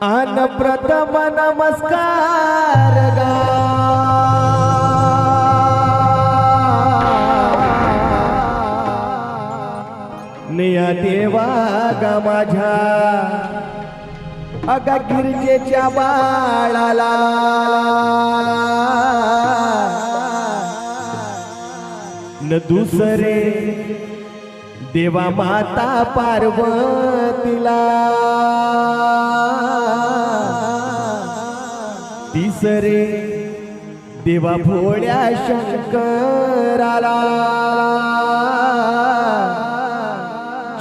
आन प्रथम नमस्कार गा निया देवा गा माझ्या अगा गिरजेच्या बाळाला न दुसरे देवा माता पार्वतीला तिसरे देवा भोळ्या शंकराला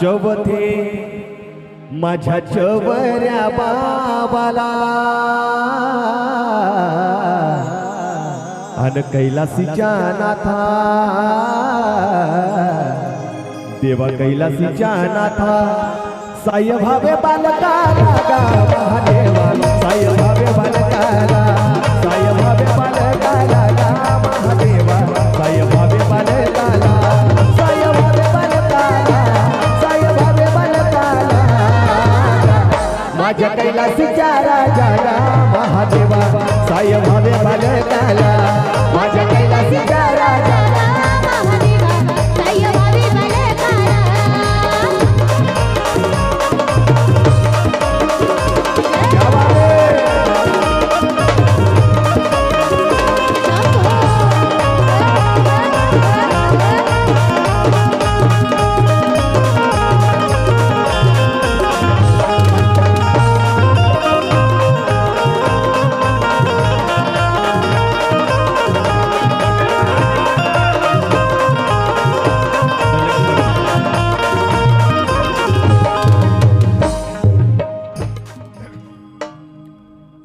चौथे माझ्या चवऱ्या बाबाला अन कैलासीच्या नाथा देवा कैलासीच्या नाथा साय भावे बालकाला गा महादेवा साय भावे बालकाला साय भावे बालकाला गा महादेवा साय भावे बालकाला साय भावे बालकाला साय भावे बालकाला माझ्या कैलासीच्या राजाला महादेवा साय भावे बालकाला माझ्या कैलासीच्या राजाला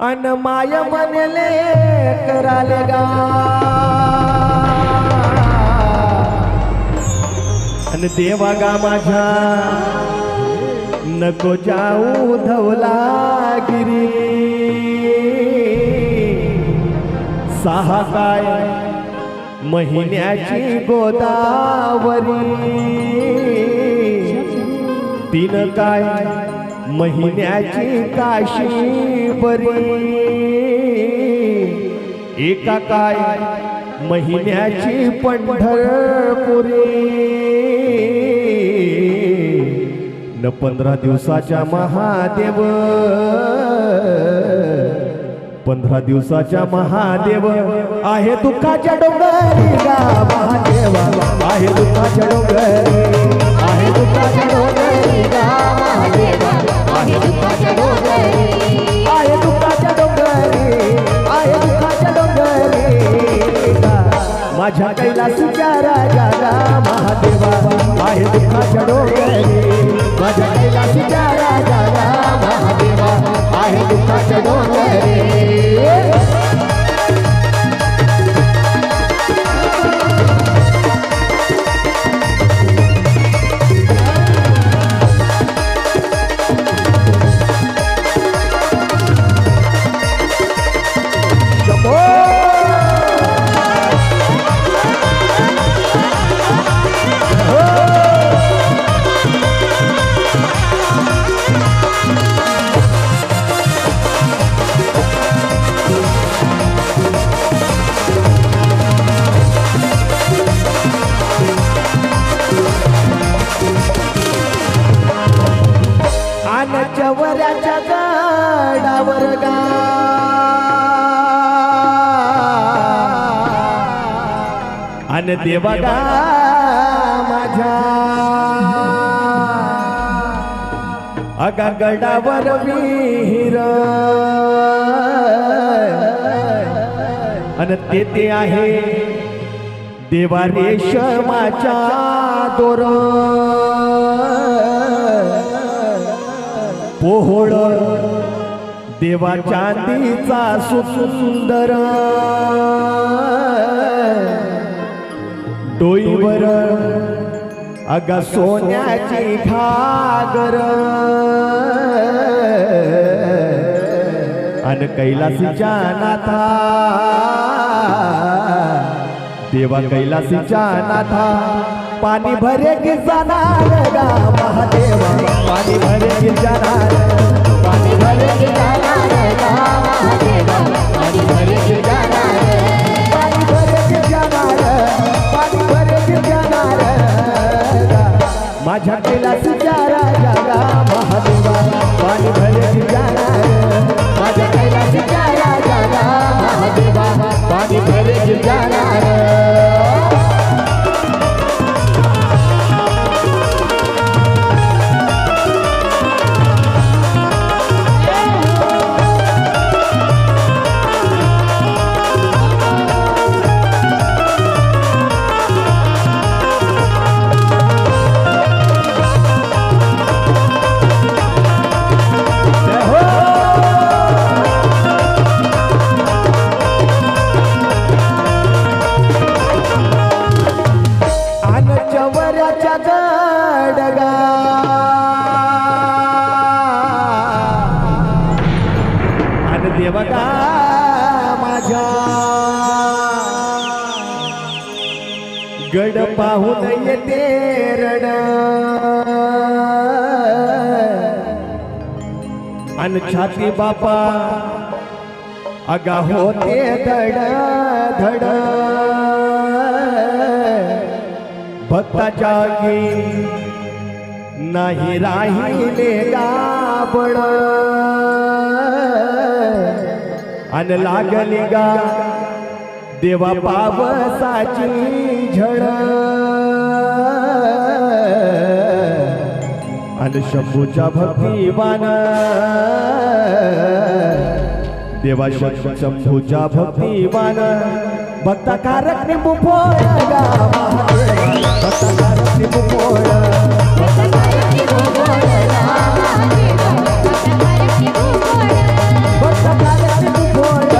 अन माय मनले कराले गा अन देवा गा माझ्या नको जाऊ धवला गिरी सहा काय महिन्याची गोदावरी तीन काय महिन्याची काशी बरी एका काय महिन्याची पंढरपुरी न 15 दिवसाच्या महादेव 15 दिवसाच्या महादेव आहे दुःखाच्या डोंगरी गा महादेवा आहे दुःखाच्या डोंगरी आहे दुःखाच्या डोंगरी गा महादेवा आहे दुःखाच्या डोंगरी आहे दुःखाच्या डोंगरी आहे दुःखाच्या डोंगरी माझ्या कैलासीच्या राजाला महादेवा आहे दुःखाच्या डोंगरी माझ्या कैलासीच्या राजाला महादेवा आहे दुःखाच्या डोंगरी चवऱ्याच्या गडावर गा अन देवा गा माझ्या अगा गडावर विहीर अन तेथे आहे देवा रेशमाच्या दोर पोहोळ देवा चांदीचा सुंदर डोईवर अगा सोन्याची घागर अन कैलासीच्या नाथा देवा कैलासीच्या नाथा पाणी भरे की जाणार गा महादेवा पाणी भरे की जाणार पाणी भरे की जाणार महादेव गा माझ्या गड पाहून येते रड अन छाती बापा अगा होते धड धड भक्ताच्या गी नाही राहिले गाबड अन लागली गा देवा पावसाची झड अन शंभूच्या भक्तिवान देवा शंभूच्या भक्तिवान भक्तकारक निंबू फोड गा महादेवा भक्तकारक निंबू फोड भक्तकारक निंबू फोड भक्तकारक निंबू फोड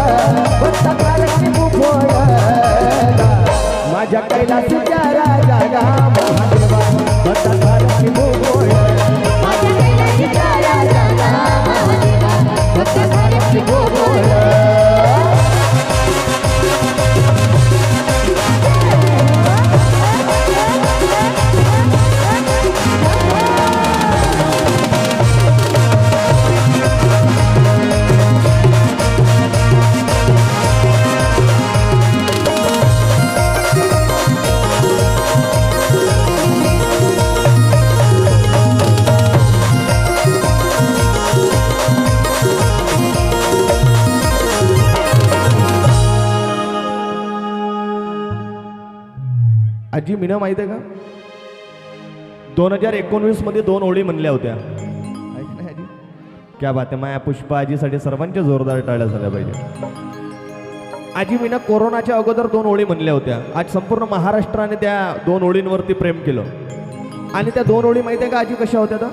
भक्तकारक निंबू फोड माझ्या कैलासीच्या राजा गा महादेवा भक्तकारक निंबू फोड माझ्या कैलासीच्या राजा गा महादेवा भक्तकारक निंबू फोड आजी मीना माहित आहे का 2019 मध्ये 2 ओळी म्हणल्या होत्या आजी क्या बात आहे माया पुष्पा आजीसाठी सर्वांच्या जोरदार टाळ्या झाल्या पाहिजे आजी मीना कोरोनाच्या अगोदर 2 ओळी म्हणल्या होत्या आज संपूर्ण महाराष्ट्राने त्या 2 ओळींवरती प्रेम केलं आणि त्या 2 ओळी माहित आहे का आजी कशा होत्या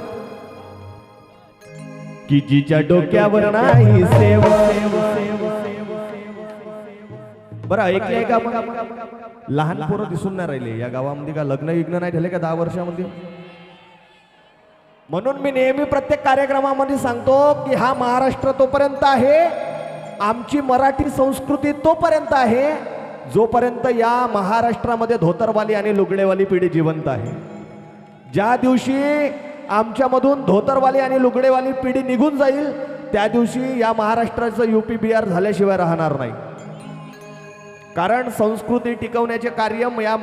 की जिच्या डोक्यावर नाही सेव बरं ऐकलंय का आपण लहान पोरं दिसून नाही राहिले या गावामध्ये का लग्न नाही झाले का 10 वर्षामध्ये म्हणून मी नेहमी प्रत्येक कार्यक्रमामध्ये सांगतो की हा महाराष्ट्र तोपर्यंत आहे आमची मराठी संस्कृती तोपर्यंत आहे जोपर्यंत या महाराष्ट्रामध्ये धोतरवाली आणि लुगडेवाली पिढी जिवंत आहे ज्या दिवशी आमच्यामधून धोतरवाली आणि लुगडेवाली पिढी निघून जाईल त्या दिवशी या महाराष्ट्राचं UP बिहार झाल्याशिवाय राहणार नाही कारण संस्कृती टिकवण्याचे कार्य या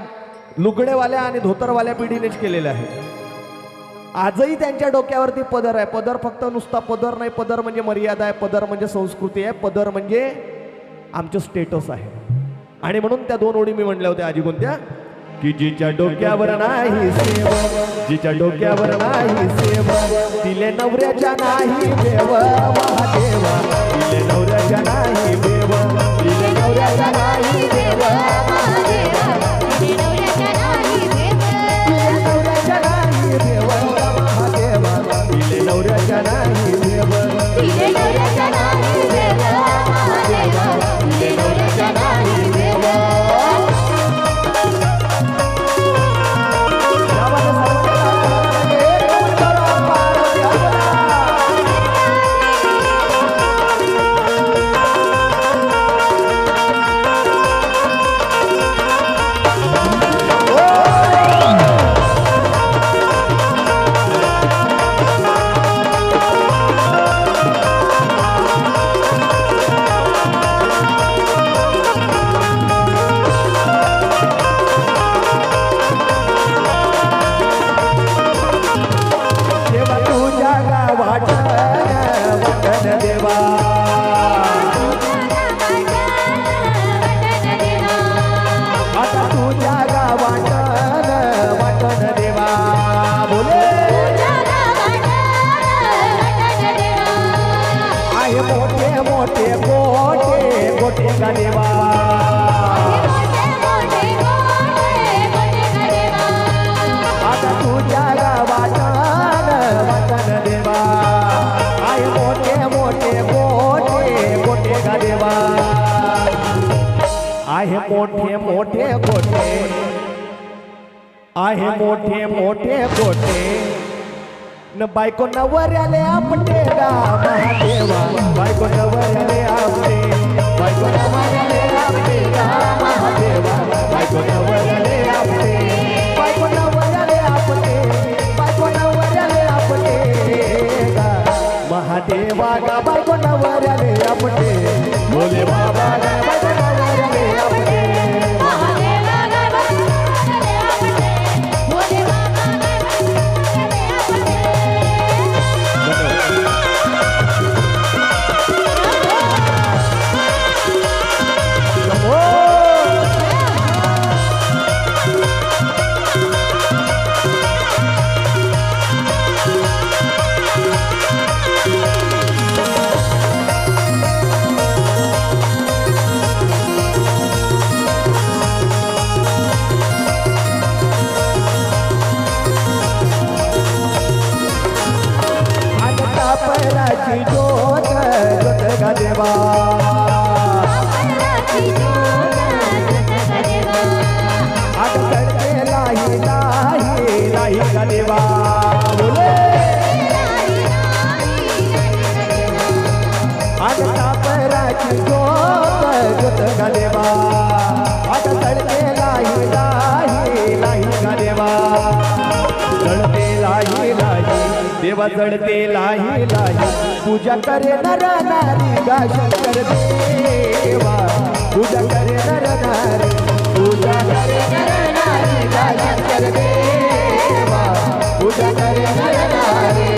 लुगडेवाल्या आणि धोतरवाल्या पिढीनेच केलेले आहे आजही त्यांच्या डोक्यावरती पदर आहे पदर फक्त नुसता पदर नाही पदर म्हणजे मर्यादा आहे पदर म्हणजे संस्कृती आहे पदर म्हणजे आमचं स्टेटस आहे आणि म्हणून त्या 2 ओळी मी म्हणल्या होत्या आजी कोणत्या की जिच्या डोक्यावर नाही सेव जिच्या डोक्यावर नाही सेव तिले नवऱ्याच्या नाही देव महादेवा तिले नवऱ्याच्या नाही देव तिले नवऱ्याच्या नाही देव महादेवा तिले नवऱ्याच्या नाही देव तिले नवऱ्याच्या नाही देव महादेवा तिले नवऱ्याच्या नाही देव तिले नवऱ्याच्या नाही देव महादेवा तिले नवऱ्याच्या नाही देव आहे मोठे मोठे गोटे आहे मोठे मोठे गोटे न बायको नवऱ्याले आपटे गा महादेवा बायको नवऱ्याले आपटे बायको नवऱ्याले आपटे गा महादेवा बायको नवऱ्याले आपटे बायको नवऱ्याले आपटे बायको नवऱ्याले आपटे गा महादेवा गा बायको नवऱ्याले आपटे भोले बाबा गा बायको नवऱ्याले आपटे पराची ज्योत ज्योत गा देवा आग चढते लाही लाही लाही गा देवा बोले आग पराची ज्योत ज्योत गा देवा आग चढते लाही लाही लाही गा देवा चढते लाही लाही देवा चढते लाही लाही पूजा करे नर नारी गा शंकर देवा पूजा करे नर नारी पूजा करे नर नारी गा शंकर देवा पूजा करे नर नारी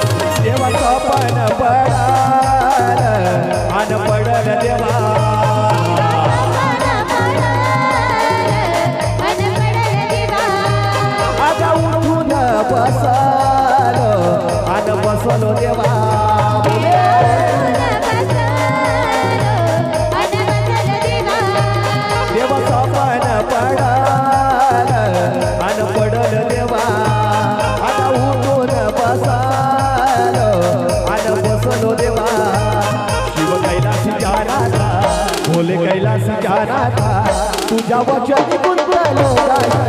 पण पडाल आन पडल देवा आता उठून बसाल आन बसलो देवा देवा पण पडाल आन पडल देवा आता उठून बसाल बसलो देवा शिव कैलास जाना था भोले कैलास जाना था तुझ्या वचन गुंतलो